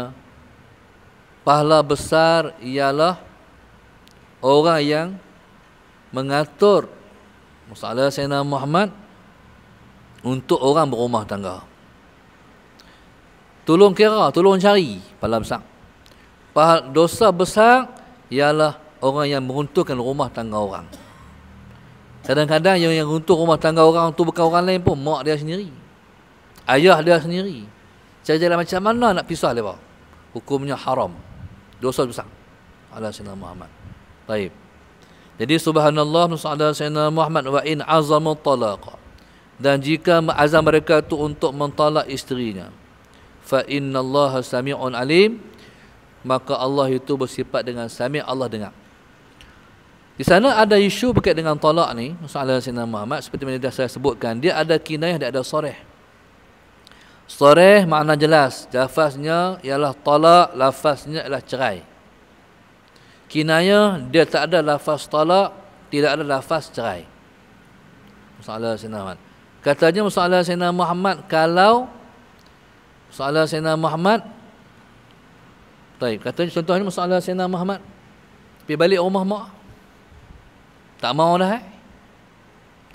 pahala besar ialah orang yang mengatur masalah Sayyidina Muhammad untuk orang berumah tangga. Tolong kira, tolong cari pahala besar. Dosa besar ialah orang yang meruntuhkan rumah tangga orang. Kadang-kadang yang runtuh rumah tangga orang tu bukan orang lain pun, mak dia sendiri, ayah dia sendiri. Cara-cara macam mana nak pisah mereka? Hukumnya haram, dosa besar. Ala Sayyidina Muhammad. Baik. Jadi subhanallah nusa'ala Sayyidina Muhammad wa in azamu talaqa. Dan jika azam mereka itu untuk mentalak isterinya, fa innallaha sami'un alim, maka Allah itu bersifat dengan sami', Allah dengar. Di sana ada isu berkait dengan talak ni, masalah Sayyidina Muhammad seperti yang dah saya sebutkan, dia ada kinayah, dia ada sarih. Sarih makna jelas, lafaznya ialah talak, lafaznya ialah cerai. Kinayah dia tak ada lafaz talak, tidak ada lafaz cerai. Masalah Sayyidina Muhammad. Katanya masalah Sayyidina Muhammad, kalau masalah Sayyidina Muhammad, baik, katanya contohnya masalah Sayyidina Muhammad pergi balik rumah mak, tak mau dah.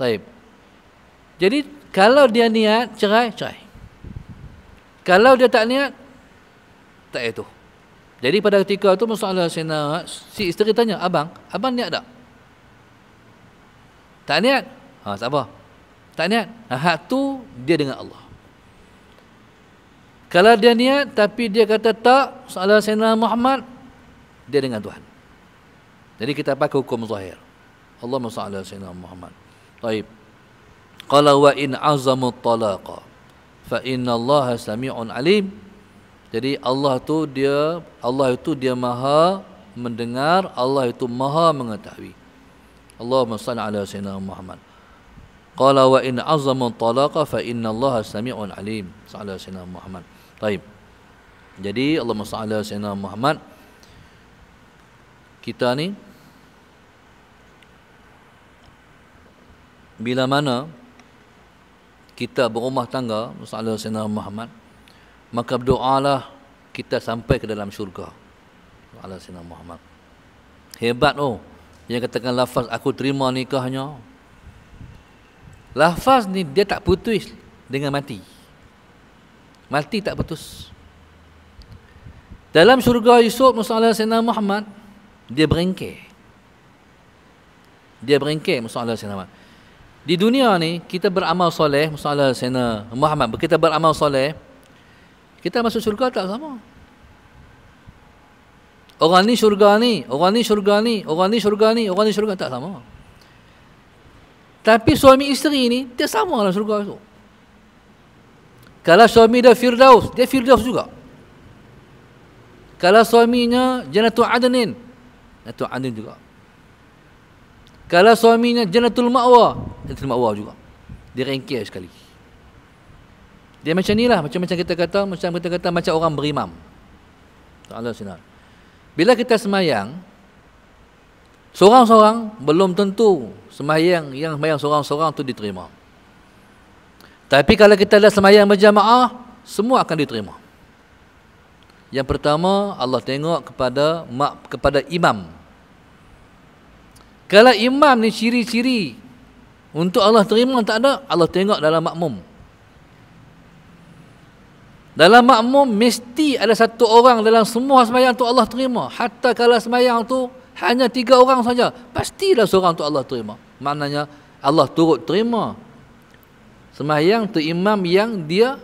Baik. Jadi kalau dia niat cerai, cerai. Kalau dia tak niat, tak itu. Jadi pada ketika itu masalah si isteri tanya, abang niat tak? Tak niat? Tak apa. Tak niat. Hak tu dia dengan Allah. Kalau dia niat tapi dia kata tak, masalah Sayyidina Muhammad, dia dengan Tuhan. Jadi kita pakai hukum zahir. Allahumma salli ala Sayyidina Muhammad. Baik. Qala wa in azamu talaqa fa inna Allah sami'un alim. Jadi Allah itu dia maha mendengar, Allah itu maha mengetahui. Allahumma salli ala Sayyidina Muhammad. Qala wa in azamu talaqa fa inna Allah sami'un alim. Salli ala Sayyidina Muhammad. Baik. Jadi Allahumma salli ala Sayyidina Muhammad. Kita ni bila mana kita berumah tangga, masalah Sayyidina Muhammad, maka berdoalah kita sampai ke dalam syurga. Masalah Sayyidina Muhammad. Hebat yang katakan lafaz aku terima nikahnya. Lafaz ni dia tak putus dengan mati. Mati tak putus. Dalam syurga esok masalah Sayyidina Muhammad, dia berengkeh. Dia berengkeh masalah Sayyidina Muhammad. Di dunia ni kita beramal soleh, masalah Sayyidina Muhammad, kita beramal soleh, kita masuk syurga tak sama. Orang ni syurga ni, orang ni syurga ni, orang ni syurga ni, orang ni syurga tak sama. Tapi suami isteri ni dia sama dalam syurga tu. Kalau suami dia Firdaus, dia Firdaus juga. Kalau suaminya Jannatul Adnin, Jannatul Adnin juga. Kalau suaminya Jannatul Ma'wa, Jannatul Ma'wa juga. Dia rengkeh sekali. Dia macam ni lah, macam kita kata macam orang berimam. Allah sinar. Bila kita semayang, seorang-seorang belum tentu semayang seorang-seorang tu diterima. Tapi kalau kita dah semayang berjamaah, semua akan diterima. Yang pertama, Allah tengok kepada imam. Kalau imam ni ciri-ciri untuk Allah terima tak ada, Allah tengok dalam makmum. Dalam makmum mesti ada satu orang dalam semua sembahyang tu Allah terima. Hatta kalau sembahyang tu hanya 3 orang saja, pastilah seorang tu Allah terima. Maknanya Allah turut terima sembahyang tu imam yang dia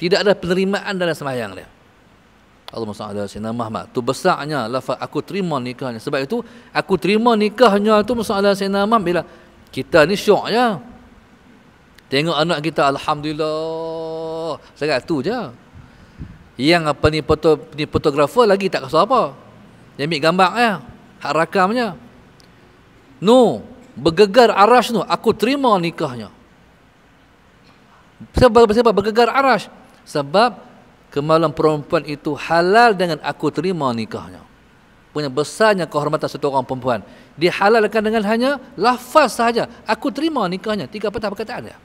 tidak ada penerimaan dalam sembahyang dia. Allahumma salli ala Sayyidina Muhammad. Tu besarnya lafaz aku terima nikahnya. Sebab itu aku terima nikahnya tu masalah Sayyidina Muhammad bila kita ni syok je. Tengok anak kita alhamdulillah. Sekat tu je. Yang apa ni fotografer lagi tak kasih apa. Dia ambil gambar je, hak rakamnya. No, bergegar arash tu aku terima nikahnya. Sebab bergegar arash? Sebab kemaluan perempuan itu halal dengan aku terima nikahnya. Punya besarnya kehormatan satu orang perempuan. Dihalalkan dengan hanya lafaz sahaja. Aku terima nikahnya. 3 patah perkataan dia.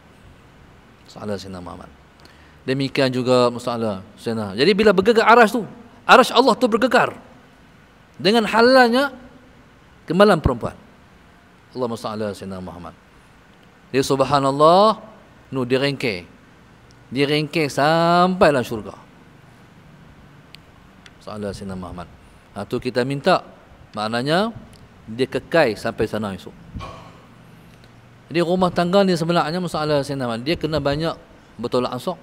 Salah Sayyidina Muhammad. Demikian juga masalah Sayyidina. Jadi bila bergegar arash tu, arash Allah tu bergegar dengan halalnya kemaluan perempuan. Allahumma salli ala Sayyidina Muhammad. Dia subhanallah, direngkeh. Direngkeh sampai dalam syurga. Salah Sayyidina Muhammad. Tu kita minta, maknanya dia kekal sampai sana esok. Jadi rumah tangga ni sebenarnya masalah Sayyidina Muhammad, dia kena banyak bertolak ansur.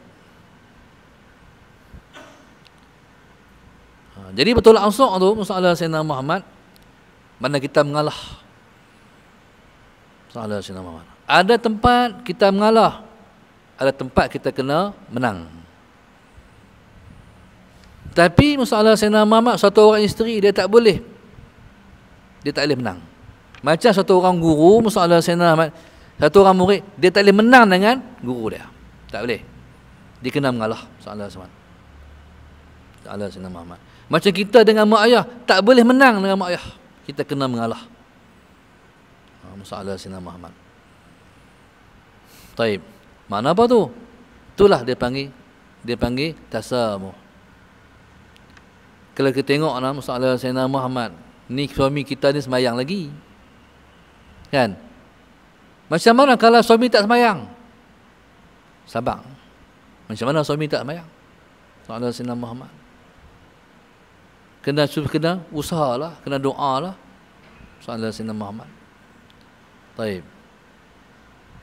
Jadi bertolak ansur tu masalah Sayyidina Muhammad, mana kita mengalah. Salah Sayyidina Muhammad. Ada tempat kita mengalah, ada tempat kita kena menang. Tapi masalah Sayyidina Muhammad, satu orang isteri dia tak boleh menang. Macam satu orang guru, masalah Sayyidina Muhammad, satu orang murid, dia tak boleh menang dengan guru dia. Tak boleh. Dia kena mengalah. Masalah Sayyidina Muhammad. Macam kita dengan mak ayah, tak boleh menang dengan mak ayah. Kita kena mengalah. Masalah Sayyidina Muhammad. Taib. Mana apa tu? Itulah dia panggil tasamuh. Kalau kita tengok masalah Sayyidina Muhammad, ni suami kita ni sembahyang lagi. Kan? Macam mana kalau suami tak sembahyang? Sabar. Macam mana suami tak sembahyang? Sallallahu alaihi wasallam Muhammad. Kena usahalah, kena doalah. Sallallahu alaihi wasallam Muhammad. Baik.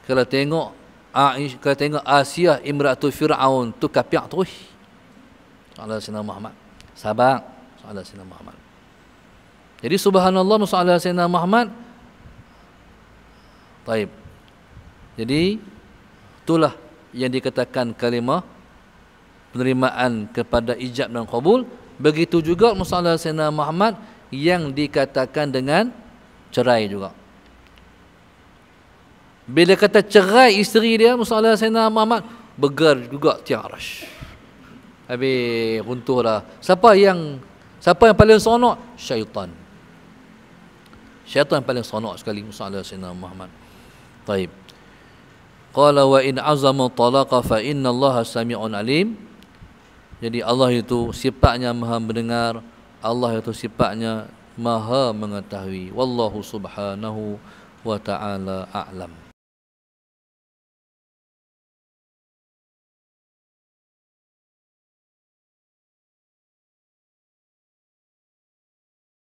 Kalau tengok Aisyah, kalau tengok Asia imratul Fir'aun tu kapiak terus. Sallallahu alaihi wasallam Muhammad. Sabar. Sallallahu alaihi wasallam Muhammad. Jadi subhanallah sallallahu alaihi wasallam Muhammad. Baik. Jadi itulah yang dikatakan kalimah penerimaan kepada ijab dan qabul. Begitu juga sallallahu alaihi wasallam Muhammad yang dikatakan dengan cerai juga. Bila kata cerai isteri dia sallallahu alaihi wasallam Muhammad, begar juga tiarash. Habis runtuh dah. Siapa yang paling sonok? Syaitan. Syaitan paling sonok sekali sallallahu alaihi wasallam Muhammad. Baik. Qala wa in azama talaqa fa inna Allaha sami'un alim. Jadi Allah itu sifatnya Maha mendengar, Allah itu sifatnya Maha mengetahui. Wallahu subhanahu wa ta'ala a'lam.